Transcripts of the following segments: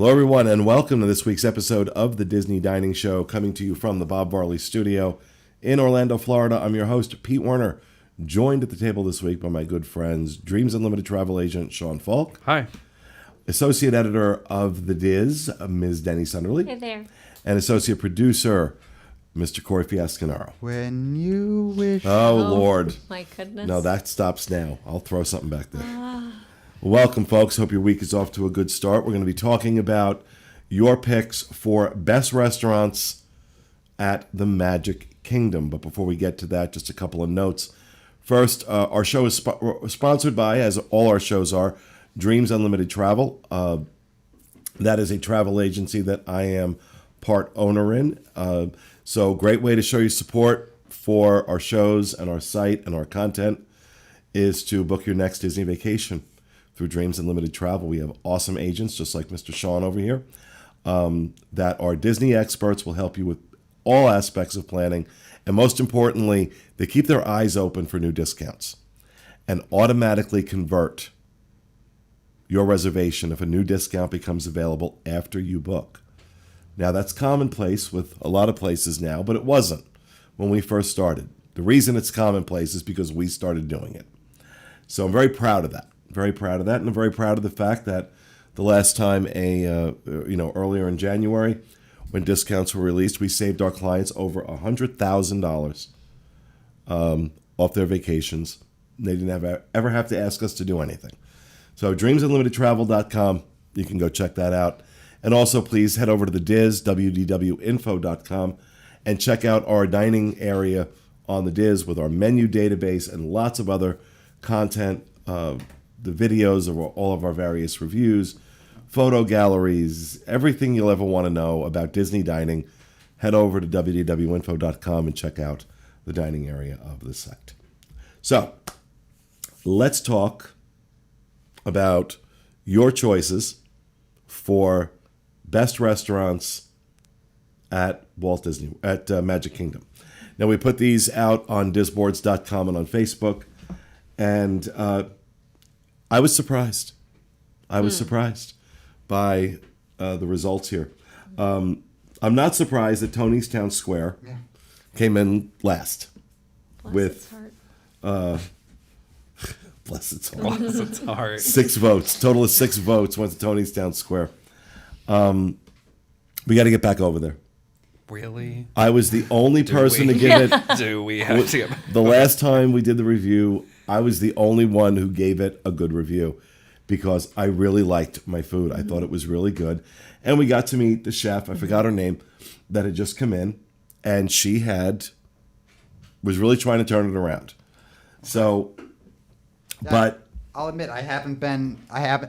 Hello, everyone, and welcome to this week's episode of the Disney Dining Show, coming to you from the Bob Varley Studio in Orlando, Florida. I'm your host, Pete Werner, joined at the table this week by my good friends, Dreams Unlimited travel agent Sean Falk. Hi. Associate editor of the DIS, Ms. Denny Sunderly. Hey there. And associate producer, Mr. Corey Fiascanaro. When you wish. Oh, Lord. My goodness. No, that stops now. I'll throw something back there. Welcome, folks. Hope your week is off to a good start. We're going to be talking about your picks for best restaurants at the Magic Kingdom. But before we get to that, just a couple of notes. First, our show is sponsored by, as all our shows are, Dreams Unlimited Travel. That is a travel agency that I am part owner in. So great way to show your support for our shows and our site and our content is to book your next Disney vacation through Dreams Unlimited Travel. We have awesome agents, just like Mr. Sean over here, that are Disney experts, will help you with all aspects of planning. And most importantly, they keep their eyes open for new discounts and automatically convert your reservation if a new discount becomes available after you book. Now, that's commonplace with a lot of places now, but it wasn't when we first started. The reason it's commonplace is because we started doing it. So I'm very proud of that. Very proud of that, and I'm very proud of the fact that the last time earlier in January, when discounts were released, we saved our clients over $100,000 off their vacations. They didn't ever have to ask us to do anything. So dreamsunlimitedtravel.com, you can go check that out. And also, please head over to the DIS, wdwinfo.com, and check out our dining area on the DIS with our menu database and lots of other content, the videos of all of our various reviews, photo galleries, everything you'll ever want to know about Disney dining. Head over to wdwinfo.com and check out the dining area of the site. So, let's talk about your choices for best restaurants at Magic Kingdom. Now, we put these out on disboards.com and on Facebook, and I was surprised. I was surprised by the results here. I'm not surprised that Tony's Town Square came in last. Bless its heart. Bless its heart. 6 votes. Total of 6 votes went to Tony's Town Square. We got to get back over there. Really? I was the only person to give it. Do we have to get back? The last time we did the review, I was the only one who gave it a good review because I really liked my food. I thought it was really good. And we got to meet the chef, I forgot her name, that had just come in, and she was really trying to turn it around. So, but I'll admit I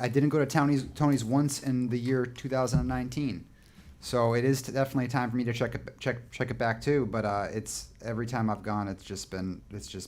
didn't go to Tony's once in the year 2019. So it is definitely time for me to check it back too. But it's every time I've gone, it's just been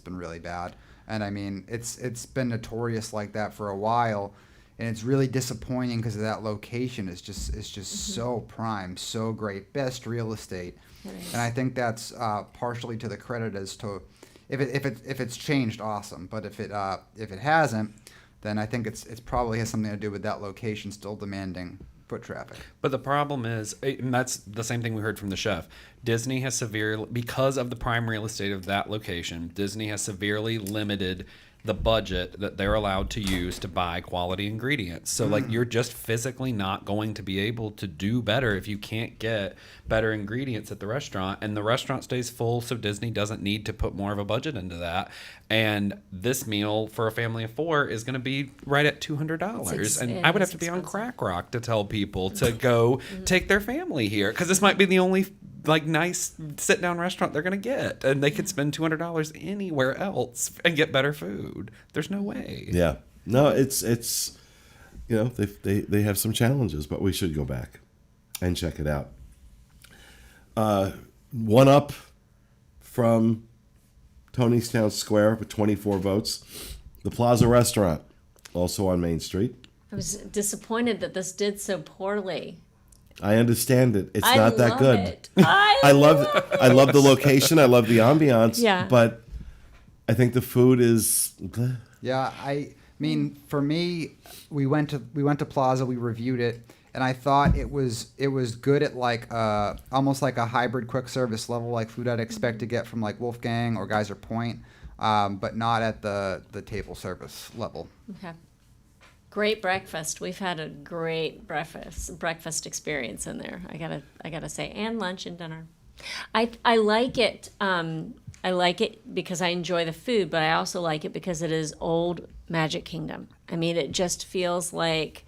really bad. And I mean, it's been notorious like that for a while, and it's really disappointing because of that location. It's just so prime, so great, best real estate, and I think that's partially to the credit as to if it's changed, awesome. But if it hasn't, then I think it's probably has something to do with that location still demanding foot traffic. But the problem is, and that's the same thing we heard from the chef, Disney has because of the prime real estate of that location, Disney has severely limited the budget that they're allowed to use to buy quality ingredients. So you're just physically not going to be able to do better if you can't get better ingredients at the restaurant, and the restaurant stays full, so Disney doesn't need to put more of a budget into that. And this meal for a family of 4 is going to be right at $200. And I would have to be on crack rock to tell people to go take their family here, because this might be the only nice sit-down restaurant they're going to get, and they could spend $200 anywhere else and get better food. There's no way. Yeah. No, it's they have some challenges, but we should go back and check it out. One up from Tony's Town Square with 24 votes. The Plaza Restaurant, also on Main Street. I was disappointed that this did so poorly. I understand it. It's not that good. It. I love the location. I love the ambiance. Yeah. But I think the food is. Yeah, I mean, for me, we went to Plaza. We reviewed it. and I thought it was good at like almost like a hybrid quick service level, like food I'd expect to get from like Wolfgang or Geyser Point, but not at the table service level. Okay. Great breakfast. We've had a great breakfast experience in there. I gotta say, and lunch and dinner. I like it. I like it because I enjoy the food, but I also like it because it is old Magic Kingdom. I mean, it just feels like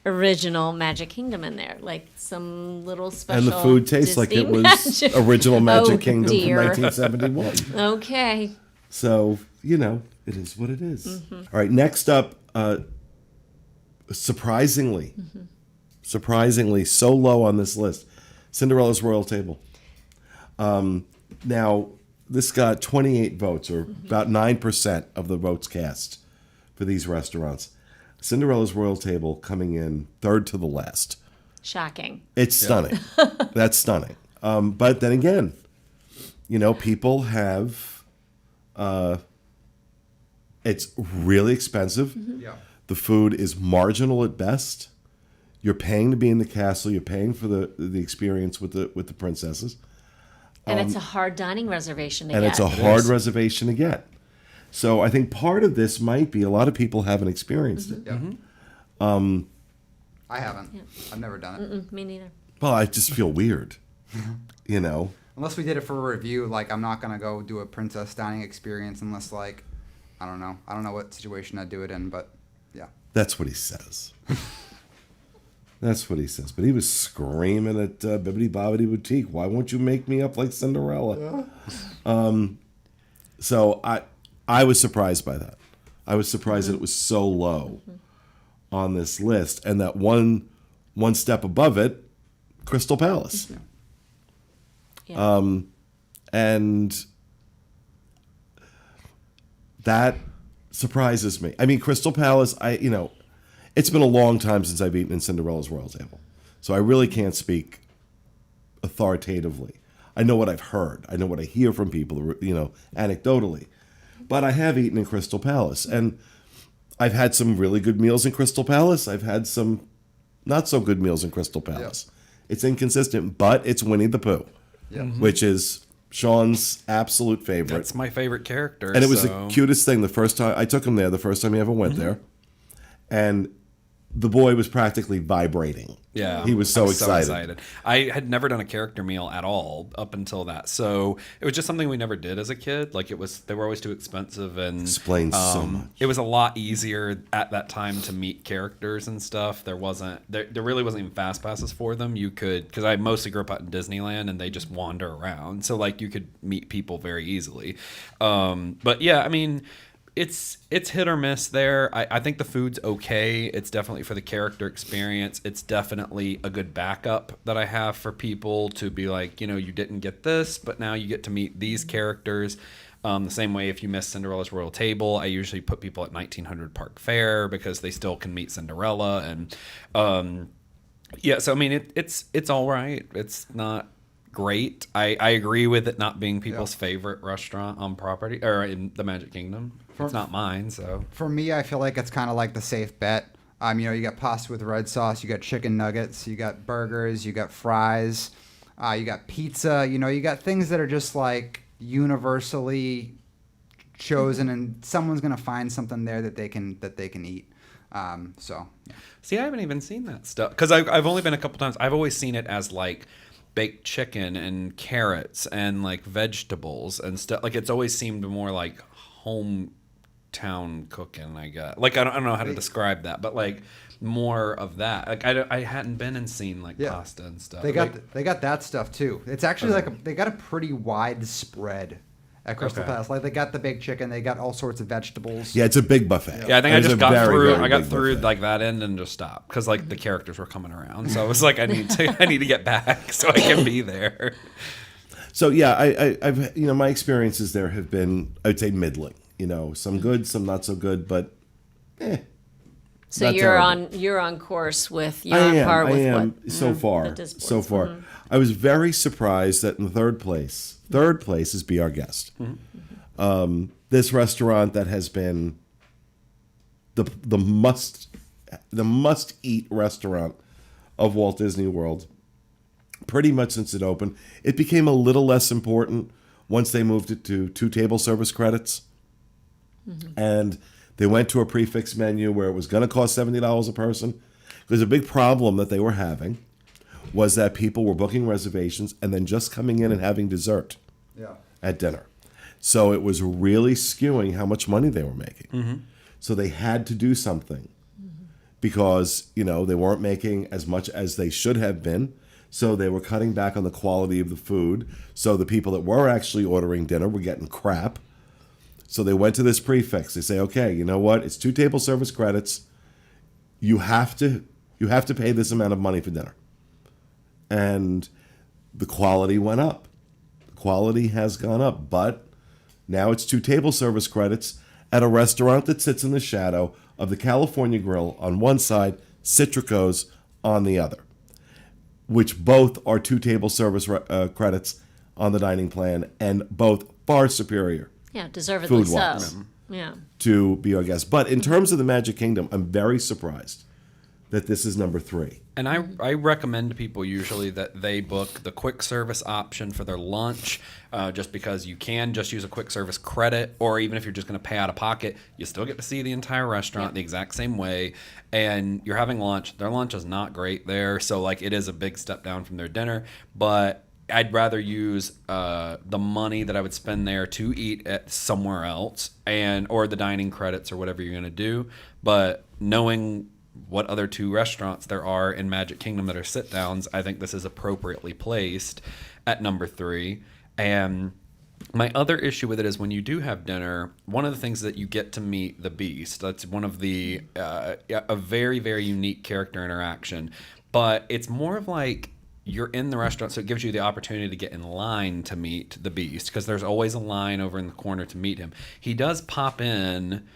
original Magic Kingdom in there, like some little special. And the food tastes like Disney it was Magic. original Magic Oh, Kingdom dear. from 1971. Okay. So, it is what it is. Mm-hmm. All right, next up, surprisingly so low on this list, Cinderella's Royal Table. Now, this got 28 votes, or about 9% of the votes cast for these restaurants. Cinderella's Royal Table coming in third to the last. Shocking. It's stunning. That's stunning. But then again, people have... it's really expensive. Yeah. The food is marginal at best. You're paying to be in the castle. You're paying for the experience with the princesses. And it's a hard dining reservation to And get. it's a hard reservation to get. So I think part of this might be a lot of people haven't experienced it. Yeah. Mm-hmm. I haven't. Yeah. I've never done it. Me neither. Well, I just feel weird. Unless we did it for a review, like I'm not gonna go do a princess dining experience unless like I don't know what situation I'd do it in, but yeah. That's what he says. That's what he says. But he was screaming at Bibbidi Bobbidi Boutique, why won't you make me up like Cinderella? So I was surprised by that. I was surprised that it was so low on this list. And that one step above it, Crystal Palace. Yeah. And that surprises me. I mean, Crystal Palace, it's been a long time since I've eaten in Cinderella's Royal Table. So I really can't speak authoritatively. I know what I've heard. I know what I hear from people, anecdotally. But I have eaten in Crystal Palace. And I've had some really good meals in Crystal Palace. I've had some not so good meals in Crystal Palace. Yeah. It's inconsistent, but it's Winnie the Pooh, which is Sean's absolute favorite. That's my favorite character. And it was the cutest thing the first time I took him there, the first time he ever went there. And the boy was practically vibrating. Yeah, He was so excited. I had never done a character meal at all up until that, so it was just something we never did as a kid. Like they were always too expensive, and Explains so much. It was a lot easier at that time to meet characters and stuff. There really wasn't even fast passes for them. You could, because I mostly grew up out in Disneyland, and they just wander around, so like you could meet people very easily. But yeah, I mean. It's hit or miss there. I think the food's okay. It's definitely for the character experience. It's definitely a good backup that I have for people to be like, you didn't get this, but now you get to meet these characters. The same way if you miss Cinderella's Royal Table, I usually put people at 1900 Park Fair because they still can meet Cinderella. And so I mean, it's all right. It's not great. I agree with it not being people's favorite restaurant on property or in the Magic Kingdom. It's not mine, so. For me, I feel like it's kind of like the safe bet. You got pasta with red sauce, you got chicken nuggets, you got burgers, you got fries, you got pizza. You got things that are just like universally chosen, and someone's gonna find something there that they can eat. See, I haven't even seen that stuff because I've only been a couple times. I've always seen it as like baked chicken and carrots and like vegetables and stuff. Like it's always seemed more like hometown cooking. I don't know how to describe that, but like more of that. Like I hadn't been and seen like pasta and stuff. They got that stuff too. It's actually they got a pretty wide spread at Crystal Palace. Like they got the baked chicken, they got all sorts of vegetables. Yeah, it's a big buffet. Yeah, I think I It's just a got very, through. very I got big through buffet. like that end and just stopped because like the characters were coming around. So I was like, I need to get back so I can be there. So yeah, I've my experiences there have been, I'd say, middling. Some good, some not so good, but So not you're terrible. on course with I par with am what so far. the Disboards. So far, I was very surprised that in the third place is Be Our Guest. This restaurant that has been the must eat restaurant of Walt Disney World, pretty much since it opened. It became a little less important once they moved it to 2 table service credits. And they went to a prefix menu where it was going to cost $70 a person. There's a big problem that they were having was that people were booking reservations and then just coming in and having dessert at dinner. So it was really skewing how much money they were making. So they had to do something because, you know, they weren't making as much as they should have been. So they were cutting back on the quality of the food. So the people that were actually ordering dinner were getting crap. So they went to this prefix. They say, okay, you know what? It's 2 table service credits. You have to pay this amount of money for dinner. And the quality went up. The quality has gone up, but now it's 2 table service credits at a restaurant that sits in the shadow of the California Grill on one side, Citrico's on the other, which both are 2 table service credits on the dining plan and both far superior. Yeah, deservedly so. Food-wise. Yeah. To be our guest. But in terms of the Magic Kingdom, I'm very surprised that this is number 3. And I recommend to people usually that they book the quick service option for their lunch, just because you can just use a quick service credit, or even if you're just going to pay out of pocket, you still get to see the entire restaurant the exact same way. And you're having lunch. Their lunch is not great there, so like it is a big step down from their dinner. But I'd rather use the money that I would spend there to eat at somewhere else, or the dining credits or whatever you're going to do. But knowing what other 2 restaurants there are in Magic Kingdom that are sit downs, I think this is appropriately placed at number 3. And my other issue with it is when you do have dinner, one of the things that you get to meet the Beast. That's one of the a very, very unique character interaction. But it's more of like you're in the restaurant, so it gives you the opportunity to get in line to meet the Beast, because there's always a line over in the corner to meet him. He does pop in.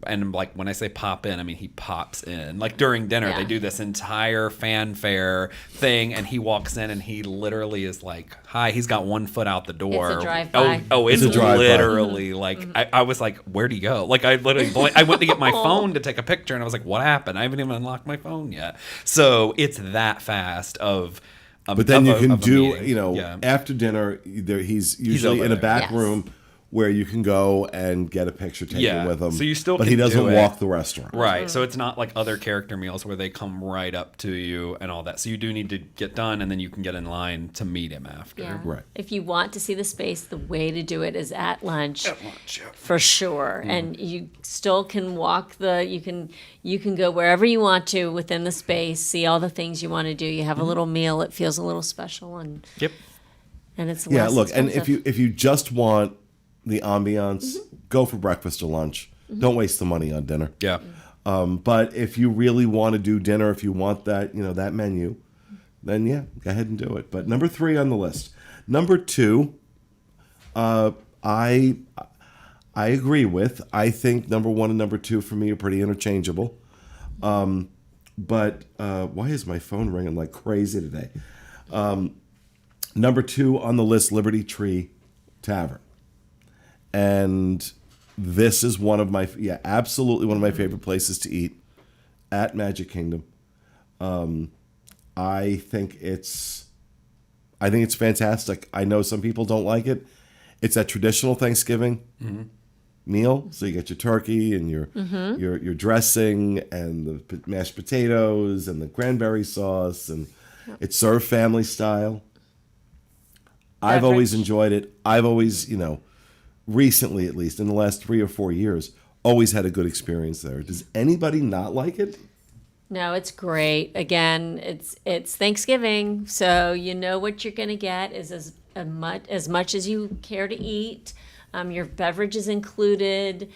And like when I say pop in, I mean he pops in. Like during dinner, they do this entire fanfare thing, and he walks in, and he literally is like, "Hi." He's got one foot out the door. It's a drive-by. It's a drive-by. literally like I was like, "Where'd he go?" Like I literally I went to get my phone to take a picture, and I was like, "What happened? I haven't even unlocked my phone yet." So it's that fast of. But then you can do, meeting. after dinner, he's usually in a there. back room where you can go and get a picture taken with him. So you still but can he doesn't do it. walk the restaurant. Right. So it's not like other character meals where they come right up to you and all that. So you do need to get done, and then you can get in line to meet him after. Yeah. Right. If you want to see the space, the way to do it is at lunch. At lunch, yeah. For sure. And you still can walk you can go wherever you want to within the space, see all the things you want to do. You have a little meal, it feels a little special, and Yep. it's Yeah, less look, and expensive. if you just want the ambiance, go for breakfast or lunch. Don't waste the money on dinner. Yeah. But if you really want to do dinner, if you want that, that menu, then yeah, go ahead and do it. But number 3 on the list. Number 2, I agree with. I think number 1 and number 2 for me are pretty interchangeable. But why is my phone ringing like crazy today? Number 2 on the list, Liberty Tree Tavern. And this is absolutely one of my favorite places to eat at Magic Kingdom. I think it's fantastic. I know some people don't like it. It's a traditional Thanksgiving meal, so you get your turkey and your dressing and the mashed potatoes and the cranberry sauce, and it's served family style. I've always enjoyed it. I've always, recently at least in the last 3 or 4 years, always had a good experience there. Does anybody not like it? No, it's great. Again, it's Thanksgiving, so you know what you're going to get is as much as you care to eat. Your beverage is included.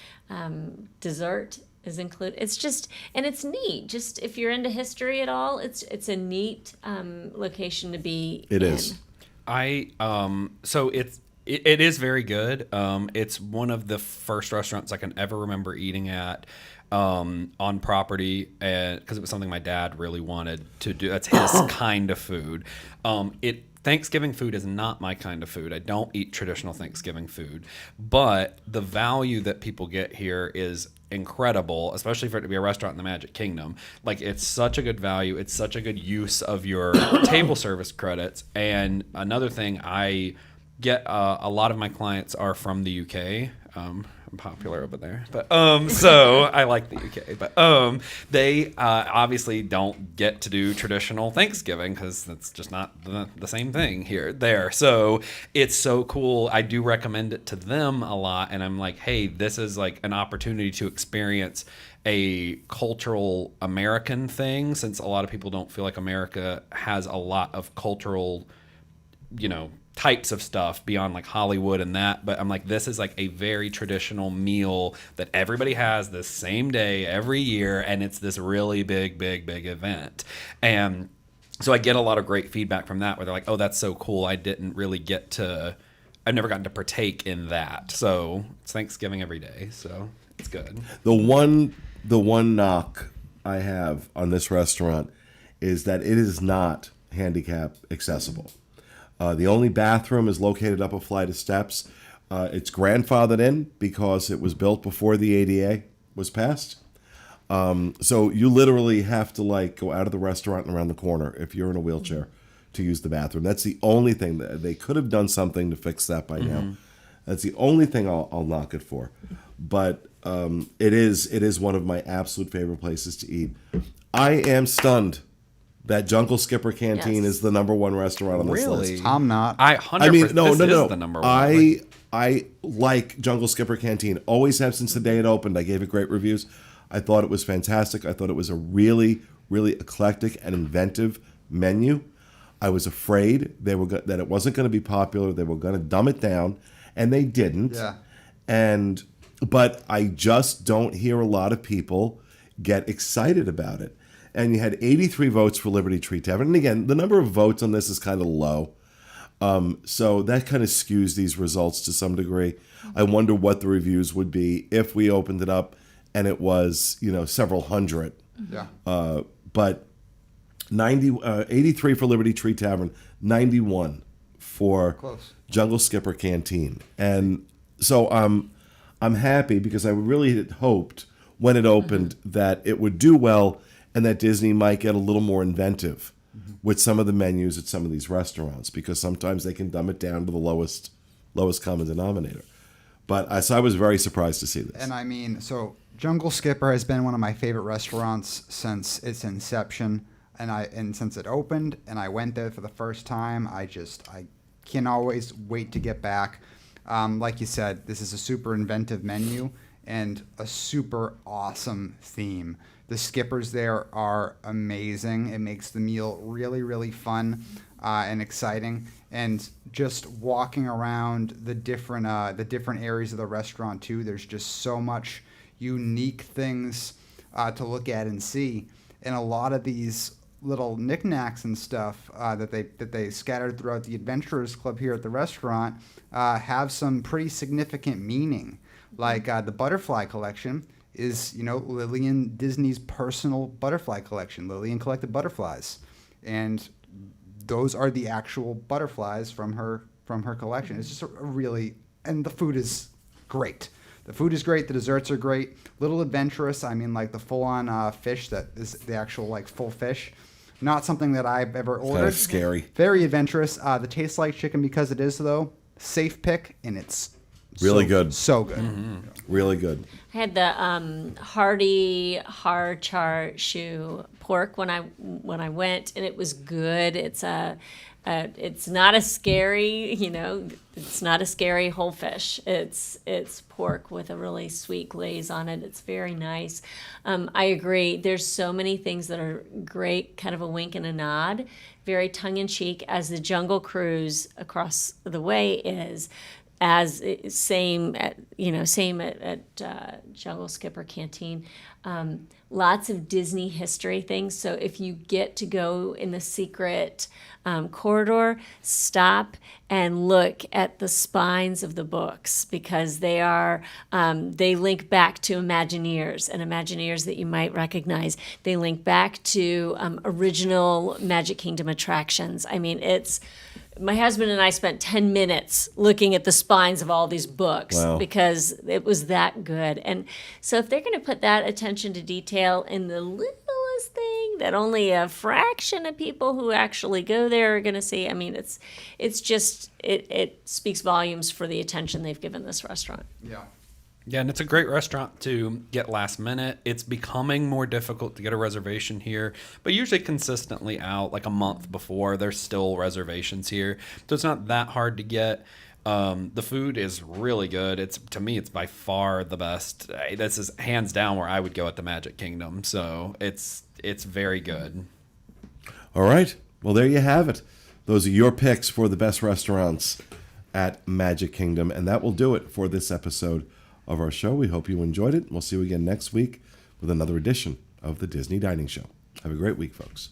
Dessert is included. It's just, and it's neat. Just if you're into history at all, it's a neat location to be in. It is. So it is very good. It's one of the first restaurants I can ever remember eating at on property, because it was something my dad really wanted to do. That's his kind of food. Thanksgiving food is not my kind of food. I don't eat traditional Thanksgiving food, but the value that people get here is incredible, especially for it to be a restaurant in the Magic Kingdom. Like, it's such a good value. It's such a good use of your table service credits. And another thing, I get a lot of my clients are from the UK. I'm popular over there, but so I like the UK, but they obviously don't get to do traditional Thanksgiving because that's just not the same thing there. So it's so cool. I do recommend it to them a lot, and I'm like, hey, this is like an opportunity to experience a cultural American thing, since a lot of people don't feel like America has a lot of cultural, types of stuff beyond like Hollywood and that. But I'm like, this is like a very traditional meal that everybody has the same day every year, and it's this really big event. And so I get a lot of great feedback from that, where they're like, oh, that's so cool. I've never gotten to partake in that. So it's Thanksgiving every day, so it's good. The one knock I have on this restaurant is that it is not handicap accessible. The only bathroom is located up a flight of steps. It's grandfathered in because it was built before the ADA was passed. So you literally have to like go out of the restaurant and around the corner if you're in a wheelchair to use the bathroom. That's the only thing that they could have done something to fix that by now. That's the only thing I'll knock it for. But it is one of my absolute favorite places to eat. I am stunned that Jungle Skipper Canteen is the number one restaurant on this Really? list. I'm not. I mean, no. The number one. I like Jungle Skipper Canteen. Always have since the day it opened. I gave it great reviews. I thought it was fantastic. I thought it was a really, really eclectic and inventive menu. I was afraid that it wasn't going to be popular. They were going to dumb it down, and they didn't. Yeah. But I just don't hear a lot of people get excited about it. And you had 83 votes for Liberty Tree Tavern. And again, the number of votes on this is kind of low. So that kind of skews these results to some degree. I wonder what the reviews would be if we opened it up and it was, several hundred. Yeah. But 83 for Liberty Tree Tavern, 91 for Jungle Skipper Canteen. And so I'm happy because I really had hoped when it opened that it would do well, and that Disney might get a little more inventive with some of the menus at some of these restaurants, because sometimes they can dumb it down to the lowest common denominator. But so I was very surprised to see this. And I mean, so Jungle Skipper has been one of my favorite restaurants since its inception, and since it opened, and I went there for the first time. I can always wait to get back. Like you said, this is a super inventive menu and a super awesome theme. The skippers there are amazing. It makes the meal really, really fun and exciting. And just walking around the different areas of the restaurant too, there's just so much unique things to look at and see. And a lot of these little knickknacks and stuff that they scattered throughout the Adventurers Club here at the restaurant have some pretty significant meaning. Like the butterfly collection is, Lillian Disney's personal butterfly collection. Lillian collected butterflies, and those are the actual butterflies from her collection. It's just and the food is great. The food is great. The desserts are great. Little adventurous. I mean, like the full-on fish that is the actual like full fish. Not something that I've ever ordered. Kind of scary. Very adventurous. The tastes like chicken because it is, though. Safe pick, and it's really good. So good. Mm-hmm. Really good. I had the hearty hard char shoe pork when I went, and it was good. It's not a scary, it's not a scary whole fish. It's pork with a really sweet glaze on it. It's very nice. I agree. There's so many things that are great, kind of a wink and a nod, very tongue in cheek, as the Jungle Cruise across the way is. Same at Jungle Skipper Canteen. Lots of Disney history things. So if you get to go in the secret corridor, stop and look at the spines of the books, because they link back to Imagineers and Imagineers that you might recognize. They link back to original Magic Kingdom attractions. I mean, it's my husband and I spent 10 minutes looking at the spines of all these books Wow. because it was that good. And so if they're going to put that attention to detail in the littlest thing that only a fraction of people who actually go there are going to see, I mean, it's just, it speaks volumes for the attention they've given this restaurant. Yeah. Yeah, and it's a great restaurant to get last minute. It's becoming more difficult to get a reservation here, but usually consistently out like a month before. There's still reservations here, so it's not that hard to get. The food is really good. To me, it's by far the best. This is hands down where I would go at the Magic Kingdom. So it's very good. All right. Well, there you have it. Those are your picks for the best restaurants at Magic Kingdom, and that will do it for this episode of our show. We hope you enjoyed it. We'll see you again next week with another edition of the Disney Dining Show. Have a great week, folks.